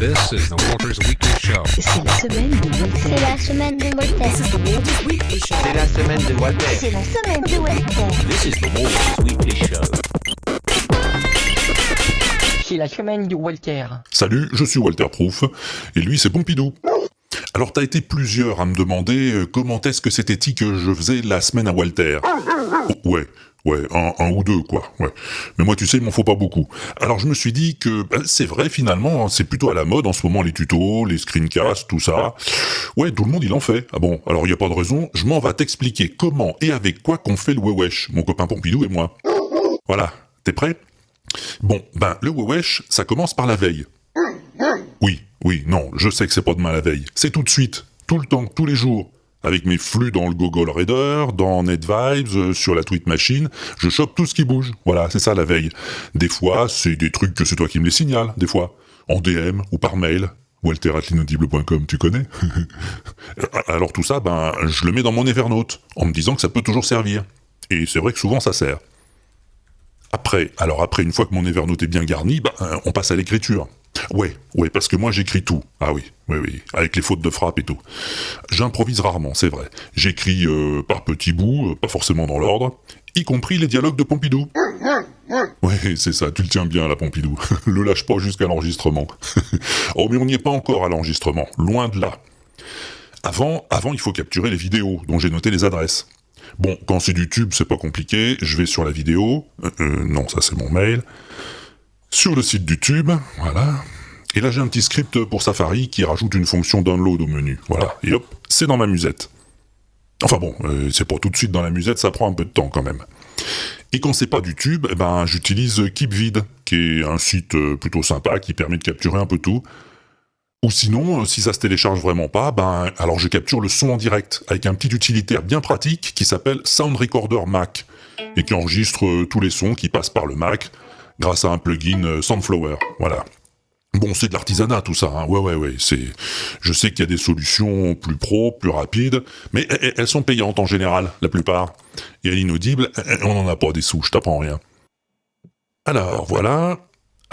This is the Walters Weekly Show. C'est la semaine de Walter. C'est la semaine de Walter. C'est la semaine de Walter. C'est la semaine de Walter. This is the Walters Weekly Show. C'est la semaine de Walter. Salut, je suis Walter Proof, et lui c'est Pompidou. Alors t'as été plusieurs à me demander comment est-ce que c'était dit que je faisais la semaine à Walter. Oh, ouais, un ou deux quoi, ouais. Mais moi tu sais, il m'en faut pas beaucoup. Alors je me suis dit que c'est vrai finalement, c'est plutôt à la mode en ce moment les tutos, les screencasts, tout ça. Ouais, tout le monde il en fait. Ah bon, alors y a pas de raison, je m'en vais t'expliquer comment et avec quoi qu'on fait le wewesh, mon copain Pompidou et moi. Voilà, t'es prêt ? Bon, le wewesh, ça commence par la veille. Oui, non, je sais que c'est pas demain la veille. C'est tout de suite, tout le temps, tous les jours. Avec mes flux dans le Google Reader, dans NetVibes, sur la Tweet Machine, je chope tout ce qui bouge. Voilà, c'est ça la veille. Des fois, c'est des trucs que c'est toi qui me les signales, des fois. En DM ou par mail. walter@l'inaudible.com, tu connais? Alors tout ça, je le mets dans mon Evernote, en me disant que ça peut toujours servir. Et c'est vrai que souvent ça sert. Après, une fois que mon Evernote est bien garni, on passe à l'écriture. Ouais, parce que moi j'écris tout. Ah oui, avec les fautes de frappe et tout. J'improvise rarement, c'est vrai. J'écris par petits bouts, pas forcément dans l'ordre, y compris les dialogues de Pompidou. Ouais, c'est ça, tu le tiens bien là, Pompidou. Le lâche pas jusqu'à l'enregistrement. Oh, mais on n'y est pas encore à l'enregistrement, loin de là. Avant, il faut capturer les vidéos, dont j'ai noté les adresses. Bon, quand c'est du tube, c'est pas compliqué, je vais sur la vidéo, non, ça c'est mon mail, sur le site du tube, voilà, et là j'ai un petit script pour Safari qui rajoute une fonction download au menu, voilà, et hop, c'est dans ma musette. Enfin bon, c'est pas tout de suite dans la musette, ça prend un peu de temps quand même. Et quand c'est pas du tube, j'utilise KeepVid, qui est un site plutôt sympa qui permet de capturer un peu tout. Ou sinon, si ça se télécharge vraiment pas, alors je capture le son en direct, avec un petit utilitaire bien pratique qui s'appelle Sound Recorder Mac, et qui enregistre tous les sons qui passent par le Mac, grâce à un plugin Soundflower, voilà. Bon, c'est de l'artisanat tout ça, hein. Ouais, je sais qu'il y a des solutions plus pro, plus rapides, mais elles sont payantes en général, la plupart. Et à l'inaudible, on n'en a pas des sous, je t'apprends rien. Alors, voilà...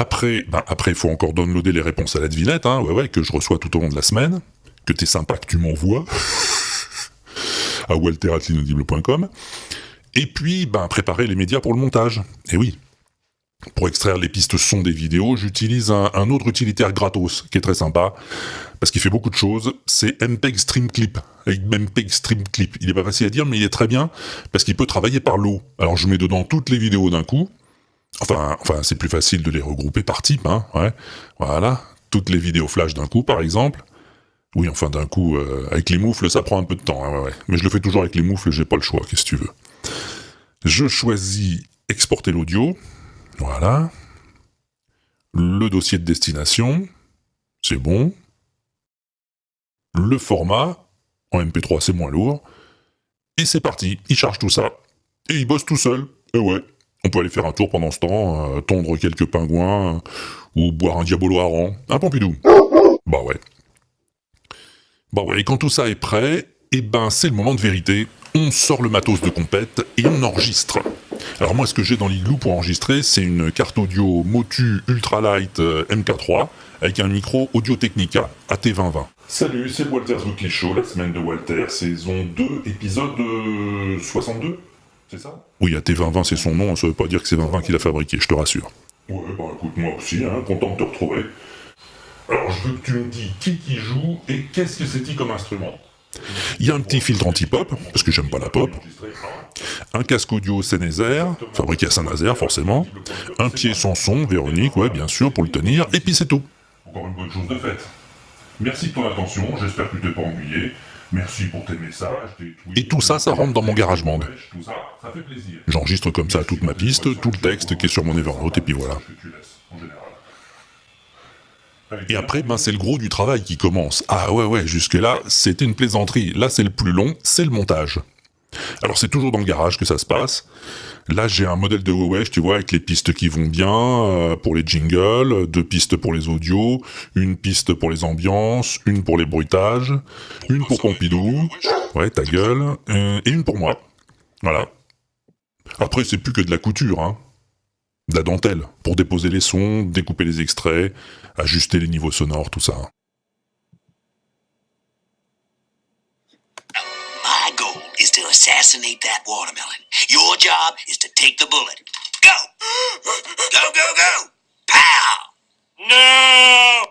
Après, il faut encore downloader les réponses à la devinette, hein, que je reçois tout au long de la semaine, que t'es sympa que tu m'envoies, à walter@l'inaudible.com, et puis, préparer les médias pour le montage. Et oui, pour extraire les pistes son des vidéos, j'utilise un autre utilitaire gratos, qui est très sympa, parce qu'il fait beaucoup de choses, c'est MPEG Stream Clip. Avec MPEG Stream Clip, il est pas facile à dire, mais il est très bien, parce qu'il peut travailler par lot. Alors je mets dedans toutes les vidéos d'un coup, Enfin, c'est plus facile de les regrouper par type, hein, ouais. Voilà, toutes les vidéos flash d'un coup, par exemple. Oui, d'un coup, avec les moufles, ça prend un peu de temps, hein, ouais. Mais je le fais toujours avec les moufles, j'ai pas le choix, qu'est-ce que tu veux. Je choisis exporter l'audio, voilà. Le dossier de destination, c'est bon. Le format, en MP3, c'est moins lourd. Et c'est parti, il charge tout ça. Et il bosse tout seul, et ouais. On peut aller faire un tour pendant ce temps, tondre quelques pingouins, ou boire un diabolo hareng. Un Pompidou. Ouais, et quand tout ça est prêt, c'est le moment de vérité. On sort le matos de compète et on enregistre. Alors moi, ce que j'ai dans l'igloo pour enregistrer, c'est une carte audio Motu Ultralight MK3, avec un micro Audio-Technica AT2020. Salut, c'est le Walter's Weekly Show, la semaine de Walter, saison 2, épisode 62. C'est ça ? Oui, AT2020 c'est son nom, ça veut pas dire que c'est 2020 qui l'a fabriqué, je te rassure. Ouais, écoute, moi aussi, content de te retrouver. Alors, je veux que tu me dis qui joue et qu'est-ce que c'est comme instrument. Il y a un petit filtre anti-pop, parce que j'aime pas la pop, un casque audio Sennheiser, fabriqué à Saint-Nazaire forcément, un pied sans son, Véronique, ouais, bien sûr, pour le tenir, et puis c'est tout. Encore une bonne chose de faite. Merci de ton attention, j'espère que tu t'es pas ennuyé. Merci pour tes messages, tes tweets... Et tout ça, ça rentre dans mon GarageBand. Ça fait plaisir. J'enregistre comme ça toute ma piste, tout le texte qui est sur mon Evernote, et puis voilà. Et après, c'est le gros du travail qui commence. Ah ouais, jusque-là, c'était une plaisanterie. Là, c'est le plus long, c'est le montage. Alors c'est toujours dans le garage que ça se passe. Là j'ai un modèle de wewesh, tu vois, avec les pistes qui vont bien, pour les jingles, 2 pistes pour les audios, une piste pour les ambiances, une pour les bruitages, une pour Pompidou, ouais ta gueule, et une pour moi. Voilà. Après c'est plus que de la couture, hein. De la dentelle, pour déposer les sons, découper les extraits, ajuster les niveaux sonores, tout ça. My goal is to assassinate that watermelon. Your job is to take the bullet. Go! Go, go, go! Pow! No!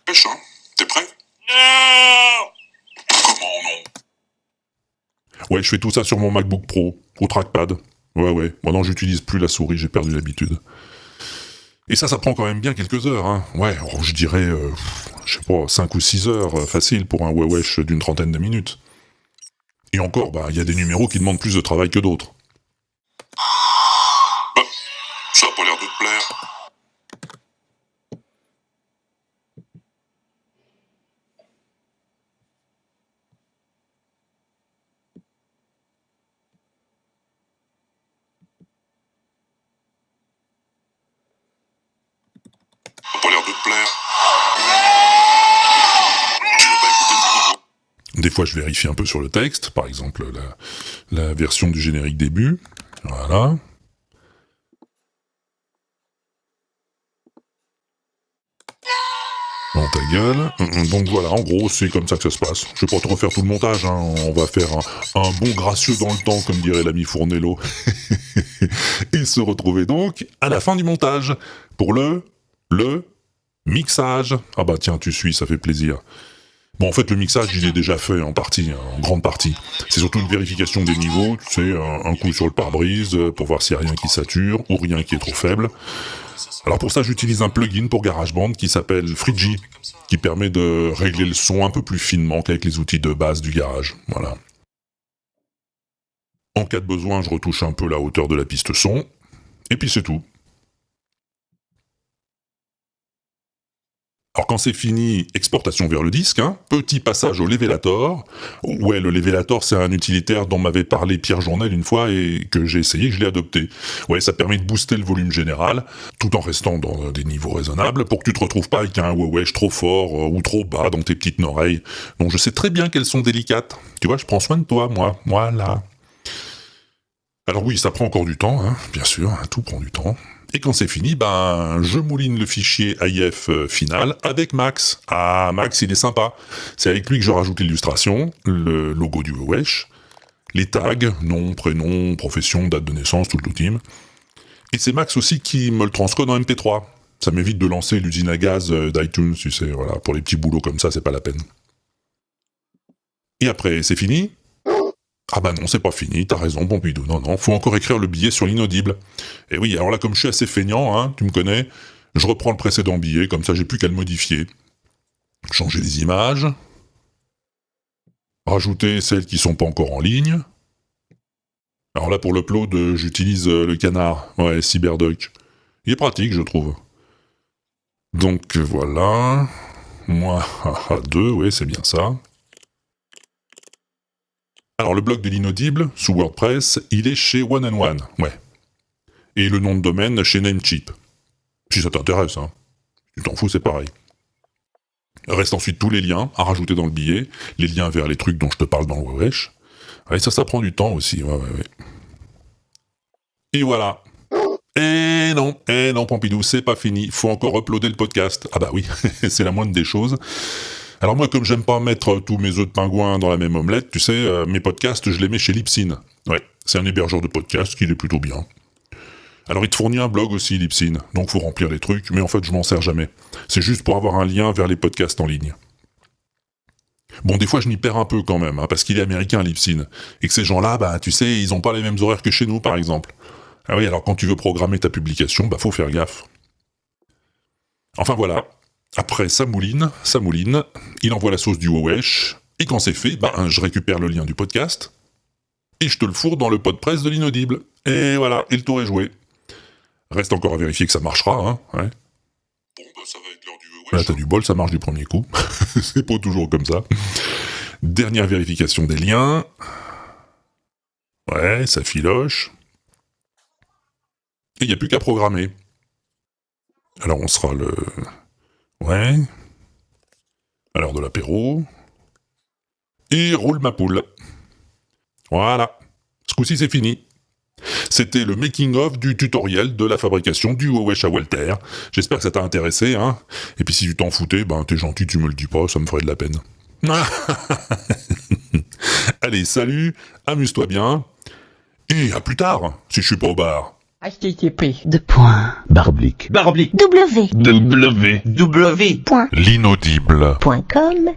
Pêche, hein? T'es prêt? No! Comment non? Ouais, je fais tout ça sur mon MacBook Pro, au trackpad. Ouais. Maintenant, j'utilise plus la souris, j'ai perdu l'habitude. Et ça prend quand même bien quelques heures, hein. Ouais, je dirais, je sais pas, 5 ou 6 heures, facile pour un wesh d'une trentaine de minutes. Et encore, y a des numéros qui demandent plus de travail que d'autres. Ça a pas l'air de te plaire. Ça a pas l'air de te plaire. Tu veux pas écouter le nouveau? Des fois, je vérifie un peu sur le texte, par exemple la version du générique début. Voilà. Bon, ta gueule. Donc voilà, en gros, c'est comme ça que ça se passe. Je vais pas te refaire tout le montage, hein. On va faire un bon gracieux dans le temps, comme dirait l'ami Fournello. Et se retrouver donc à la fin du montage, pour le mixage. Ah bah tiens, tu suis, ça fait plaisir. Bon, en fait, le mixage, il est déjà fait en partie, hein, en grande partie. C'est surtout une vérification des niveaux, tu sais, un coup sur le pare-brise, pour voir s'il n'y a rien qui sature, ou rien qui est trop faible. Alors pour ça, j'utilise un plugin pour GarageBand qui s'appelle Frigi, qui permet de régler le son un peu plus finement qu'avec les outils de base du garage. Voilà. En cas de besoin, je retouche un peu la hauteur de la piste son, et puis c'est tout. Alors quand c'est fini, exportation vers le disque, hein, petit passage au Levelator. Ouais, le Levelator, c'est un utilitaire dont m'avait parlé Pierre Journel une fois et que j'ai essayé, je l'ai adopté. Ouais, ça permet de booster le volume général, tout en restant dans des niveaux raisonnables, pour que tu te retrouves pas avec un wesh trop fort ou trop bas dans tes petites oreilles. Donc je sais très bien qu'elles sont délicates. Tu vois, je prends soin de toi, moi. Voilà. Alors oui, ça prend encore du temps, hein, bien sûr, hein, tout prend du temps. Et quand c'est fini, je mouline le fichier AIF final avec Max. Ah, Max, il est sympa. C'est avec lui que je rajoute l'illustration, le logo du wesh, les tags, nom, prénom, profession, date de naissance, tout le team. Et c'est Max aussi qui me le transcode en MP3. Ça m'évite de lancer l'usine à gaz d'iTunes, tu sais, voilà, pour les petits boulots comme ça, c'est pas la peine. Et après, c'est fini ? Ah bah non, c'est pas fini, t'as raison, Pompidou, non, faut encore écrire le billet sur l'inaudible. Et oui, alors là, comme je suis assez feignant, hein, tu me connais, je reprends le précédent billet, comme ça j'ai plus qu'à le modifier. Changer les images, rajouter celles qui sont pas encore en ligne. Alors là, pour l'upload, j'utilise le canard, ouais, CyberDuck. Il est pratique, je trouve. Donc voilà, moi, 2, ouais, c'est bien ça. Alors le blog de l'inaudible, sous WordPress, il est chez One and One, ouais. Et le nom de domaine chez Namecheap. Si ça t'intéresse, hein. Tu t'en fous, c'est pareil. Reste ensuite tous les liens à rajouter dans le billet, les liens vers les trucs dont je te parle dans le wesh. Ouais, ça prend du temps aussi, ouais. Et voilà. Eh non, Pompidou, c'est pas fini, faut encore uploader le podcast. Ah bah oui, c'est la moindre des choses. Alors moi, comme j'aime pas mettre tous mes œufs de pingouin dans la même omelette, tu sais, mes podcasts, je les mets chez Libsyn. Ouais, c'est un hébergeur de podcasts qui est plutôt bien. Alors il te fournit un blog aussi, Libsyn, donc faut remplir les trucs, mais en fait je m'en sers jamais. C'est juste pour avoir un lien vers les podcasts en ligne. Bon, des fois je m'y perds un peu quand même, hein, parce qu'il est américain, Libsyn, et que ces gens-là, tu sais, ils ont pas les mêmes horaires que chez nous, par exemple. Ah oui, alors quand tu veux programmer ta publication, faut faire gaffe. Enfin voilà. Après, ça mouline, il envoie la sauce du wesh, et quand c'est fait, je récupère le lien du podcast, et je te le fourre dans le podpress de l'inaudible. Et voilà, et le tour est joué. Reste encore à vérifier que ça marchera, hein, ouais. Bon, ça va être l'heure du wesh. Là, t'as du bol, ça marche du premier coup. C'est pas toujours comme ça. Dernière vérification des liens. Ouais, ça filoche. Et il n'y a plus qu'à programmer. Alors on sera le... Ouais. À l'heure de l'apéro. Et roule ma poule. Voilà. Ce coup-ci, c'est fini. C'était le making-of du tutoriel de la fabrication du Wesh à Walter. J'espère que ça t'a intéressé, hein. Et puis si tu t'en foutais, ben t'es gentil, tu me le dis pas, ça me ferait de la peine. Allez, salut, amuse-toi bien. Et à plus tard, si je suis pas au bar. HTTP. Barblick. W. L'inaudible. Point. Point. Com.